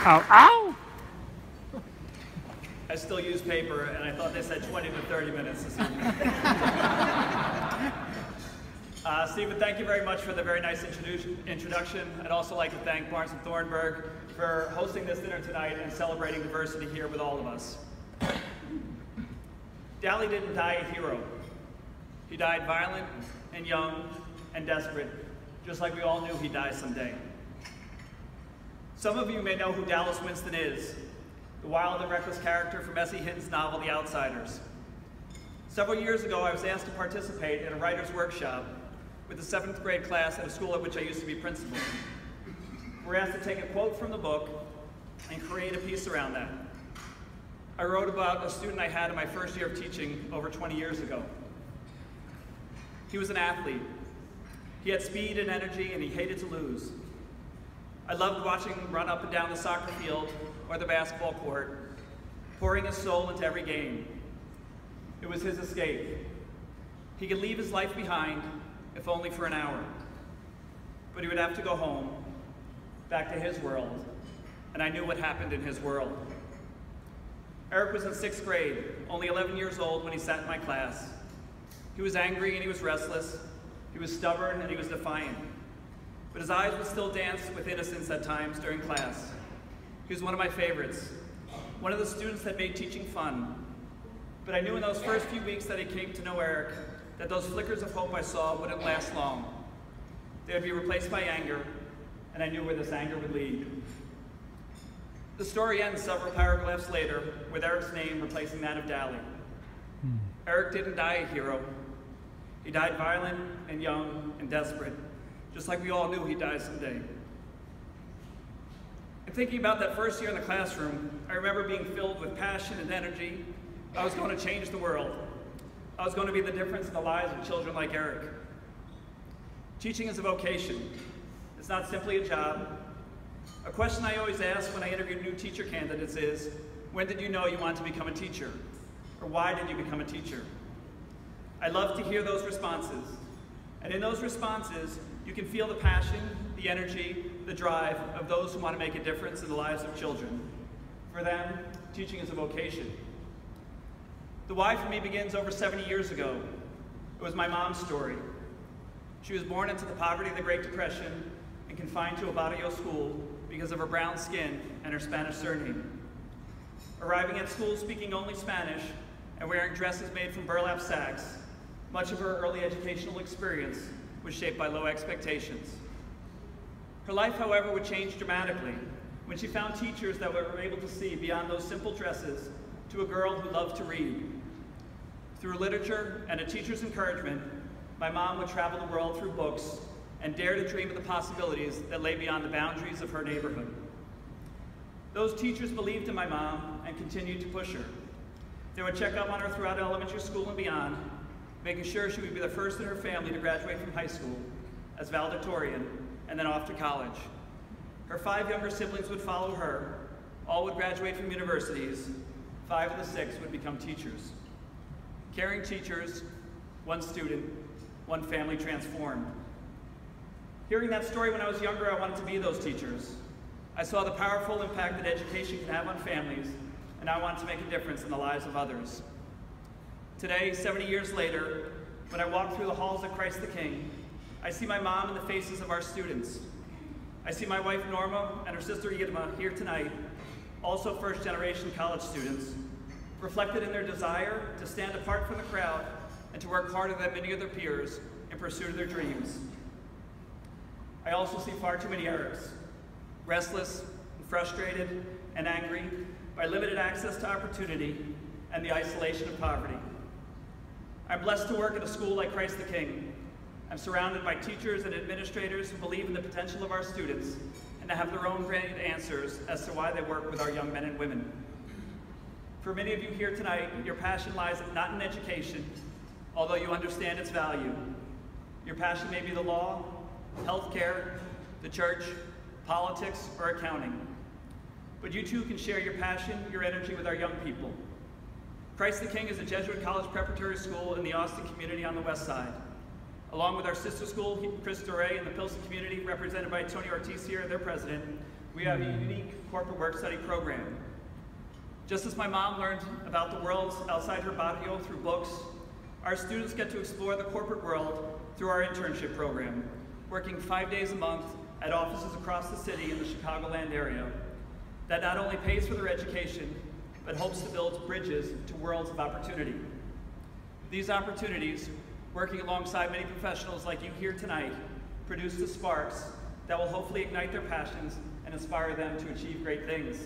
Ow, ow! I still use paper, and I thought they said 20 to 30 minutes this evening. Stephen, thank you very much for the very nice introduction. I'd also like to thank Barnes & Thornburg for hosting this dinner tonight and celebrating diversity here with all of us. Dally didn't die a hero. He died violent and young and desperate, just like we all knew he'd die someday. Some of you may know who Dallas Winston is, the wild and reckless character from S.E. Hinton's novel, The Outsiders. Several years ago, I was asked to participate in a writer's workshop with the 7th grade class at a school at which I used to be principal. We're asked to take a quote from the book and create a piece around that. I wrote about a student I had in my first year of teaching over 20 years ago. He was an athlete. He had speed and energy, and he hated to lose. I loved watching him run up and down the soccer field or the basketball court, pouring his soul into every game. It was his escape. He could leave his life behind, if only for an hour. But he would have to go home, back to his world, and I knew what happened in his world. Eric was in 6th grade, only 11 years old when he sat in my class. He was angry and he was restless. He was stubborn and he was defiant. But his eyes would still dance with innocence at times during class. He was one of my favorites, one of the students that made teaching fun. But I knew in those first few weeks that I came to know Eric that those flickers of hope I saw wouldn't last long. They would be replaced by anger, and I knew where this anger would lead. The story ends several paragraphs later with Eric's name replacing that of Dally. Eric didn't die a hero. He died violent and young and desperate, just like we all knew he'd die someday. And thinking about that first year in the classroom, I remember being filled with passion and energy. I was going to change the world. I was going to be the difference in the lives of children like Eric. Teaching is a vocation. It's not simply a job. A question I always ask when I interview new teacher candidates is, when did you know you wanted to become a teacher? Or why did you become a teacher? I love to hear those responses. And in those responses, you can feel the passion, the energy, the drive of those who want to make a difference in the lives of children. For them, teaching is a vocation. The why for me begins over 70 years ago. It was my mom's story. She was born into the poverty of the Great Depression and confined to a barrio school because of her brown skin and her Spanish surname. Arriving at school speaking only Spanish and wearing dresses made from burlap sacks, much of her early educational experience was shaped by low expectations. Her life, however, would change dramatically when she found teachers that were able to see beyond those simple dresses to a girl who loved to read. Through literature and a teacher's encouragement, my mom would travel the world through books and dare to dream of the possibilities that lay beyond the boundaries of her neighborhood. Those teachers believed in my mom and continued to push her. They would check up on her throughout elementary school and beyond, making sure she would be the first in her family to graduate from high school as valedictorian and then off to college. Her 5 younger siblings would follow her. All would graduate from universities. 5 of the 6 would become teachers. Caring teachers, one student, one family transformed. Hearing that story when I was younger, I wanted to be those teachers. I saw the powerful impact that education can have on families, and I wanted to make a difference in the lives of others. Today, 70 years later, when I walk through the halls of Christ the King, I see my mom in the faces of our students. I see my wife Norma and her sister Yidma here tonight, also first-generation college students, reflected in their desire to stand apart from the crowd and to work harder than many of their peers in pursuit of their dreams. I also see far too many Erics, restless and frustrated and angry by limited access to opportunity and the isolation of poverty. I'm blessed to work at a school like Christ the King. I'm surrounded by teachers and administrators who believe in the potential of our students and have their own great answers as to why they work with our young men and women. For many of you here tonight, your passion lies not in education, although you understand its value. Your passion may be the law, healthcare, the church, politics, or accounting. But you too can share your passion, your energy with our young people. Christ the King is a Jesuit college preparatory school in the Austin community on the west side. Along with our sister school, Cristo Rey, and the Pilsen community, represented by Tony Ortiz here, their president, we have a unique corporate work study program. Just as my mom learned about the world outside her barrio through books, our students get to explore the corporate world through our internship program, working 5 days a month at offices across the city in the Chicagoland area that not only pays for their education, but hopes to build bridges to worlds of opportunity. These opportunities, working alongside many professionals like you here tonight, produce the sparks that will hopefully ignite their passions and inspire them to achieve great things.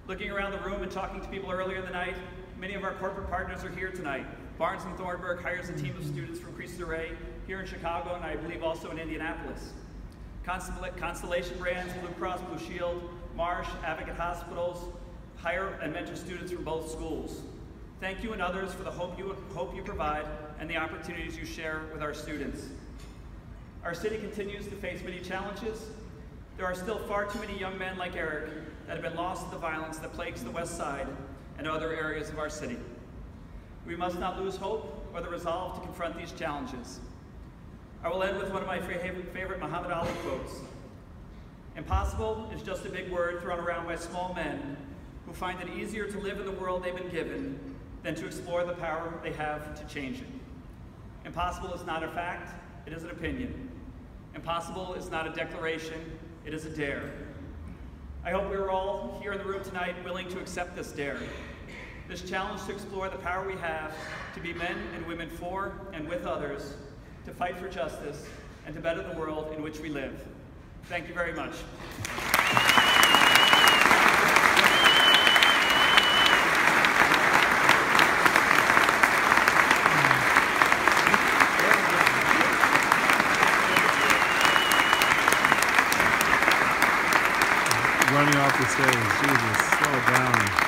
Looking around the room and talking to people earlier in the night, many of our corporate partners are here tonight. Barnes & Thornburg hires a team of students from Cristo Rey here in Chicago, and I believe also in Indianapolis. Constellation Brands, Blue Cross Blue Shield, Marsh, Advocate Hospitals hire and mentor students from both schools. Thank you and others for the hope you provide and the opportunities you share with our students. Our city continues to face many challenges. There are still far too many young men like Eric that have been lost to the violence that plagues the West Side and other areas of our city. We must not lose hope or the resolve to confront these challenges. I will end with one of my favorite Muhammad Ali quotes. Impossible is just a big word thrown around by small men who find it easier to live in the world they've been given than to explore the power they have to change it. Impossible is not a fact, it is an opinion. Impossible is not a declaration, it is a dare. I hope we are all here in the room tonight willing to accept this dare. This challenge to explore the power we have to be men and women for and with others, to fight for justice, and to better the world in which we live. Thank you very much. Running off the stage, Jesus, slow down.